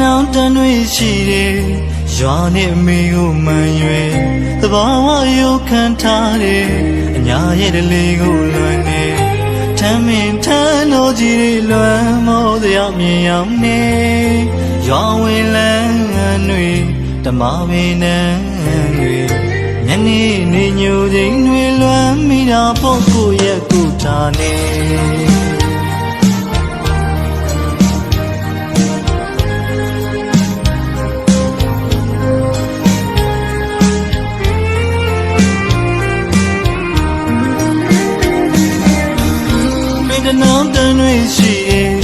နောင်တန်တွေရှိတယ်ရွာနဲ့အမေကိုမှန်ရွယ်သဘာဝရုပ်ခံထားတယ်အညာရဲ့တလေးကိုလွန်နေထမ်းမင်းထမ်းတော်ကြီးတွေလွမ်းမောတရားမြင်ရောက်နေရွာဝင်လန်းတွေဓမ္မပင်နန်းတွေညနေနေညိုချိန်တွေလွမ်းမိတာပေါ့ကိုရဲ့ကိုထားနေနောင်တန်တွေရှိတယ်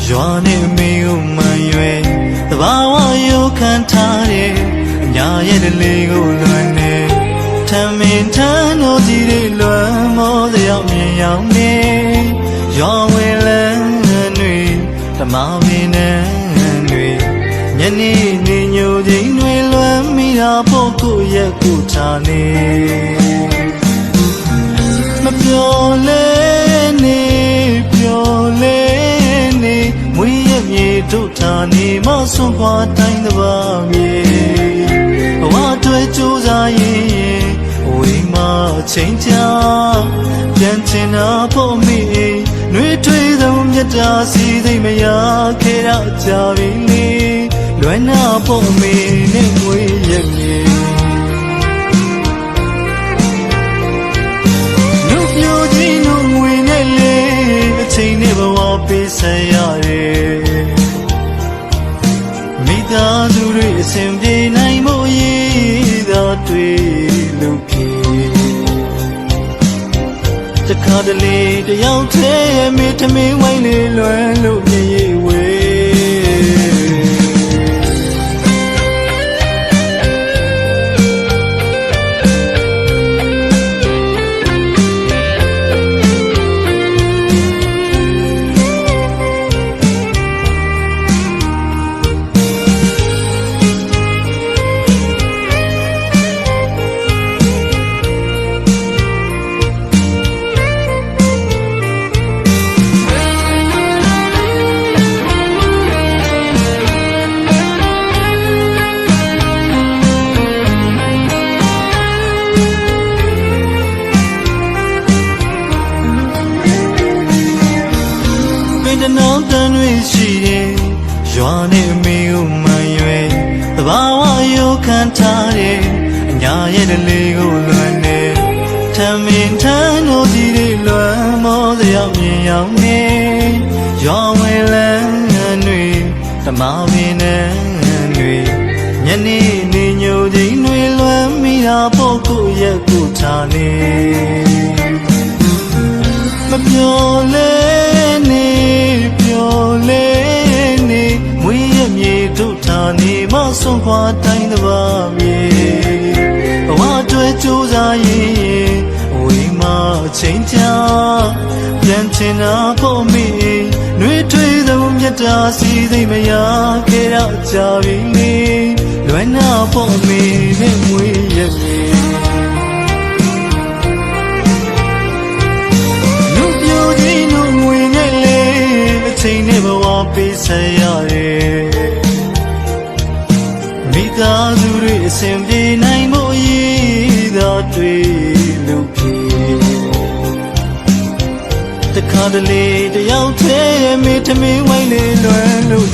ရွာနဲ့အမေကိုမှန်ရွယ်သဘာဝရုပ်ခံထားတယ်အညာရဲ့တလေးကိုလွန်နေထမ်းမင်းထမ်းတော်ကြီးတွေလွမ်းမောတရားမြင်ရောက်နေရွာဝင်လန်းတွေဓမ္မပင်နန်းတွေညနေနေညိုချိန်တွေလွမ်းမိတာပေါ့ကိုရဲ့ကိုထားနေမပြောလဲနေမွေးရမြေတို့ထားနေမဆွန်ခွာတိုင်းတစ်ပါးမြေဘဝတွေ့ကြိုးစားရင်ဝိမချိန်ချပြန်ချင်တာဖို့မိနှွေးထွေးသောမြတ်တာစီသိမရခဲ့ရကြပြီလေလွယ်နာဖို့မိနဲ့မွေးရမြေနှုတ်ပြခြင်းတို့ငွေနဲ့လေအချိန်နဲ့ဘဝပေးဆက်ရတယ်မိသားစုတွေအစဉ်ပြေနိုင်ဖို့ရည်သာတွေ့လို့ဖြစ်တခါတလေတယောက်တည်းမိထမင်းဝိုင်းလေးလွယ်လို့မြေရီဝေနောင်တန်တွေရှိတယ်ရွာနဲ့အမေကိုမှန်ရွယ်သဘာဝရုပ်ခံထားတယ်အညာရဲ့တလေးကိုလွန်နေထမ်းမင်းထမ်းတော်ကြီးတွေလွမ်းမောတရားမြင်ရောက်နေရွာဝင်လန်းတွေဓမ္မပင်နန်းတွေညနေနေညိုချိန်တွေလွမ်းမိတာပေါ့ကိုရဲ့ကိုထားနေမပြောလဲနေမွေးရမြေတို့ထားနေမဆွန်ခွာတိုင်းတစ်ပါးမြေဘဝတွေ့ကြိုးစားရင်ဝိမချိန်ချပြန်ချင်တာဖို့မိနှွေးထွေးသောမြတ်တာစီသိမရခဲ့ရကြပြီလေလွယ်နာဖို့မိနဲ့မွေးရမြေလူပြိုကြီးတို့ငွေနဲ့လေအချိန်နဲ့ဘဝပေးဆက်ရတယ်မိသားစုတွေအစဉ်ပြေနိုင်ဖို့ရည်သာတွေ့လို့ဖြစ်တခါတလေတယောက်တည်းမိထမင်းဝိုင်းလေးလွယ်လို့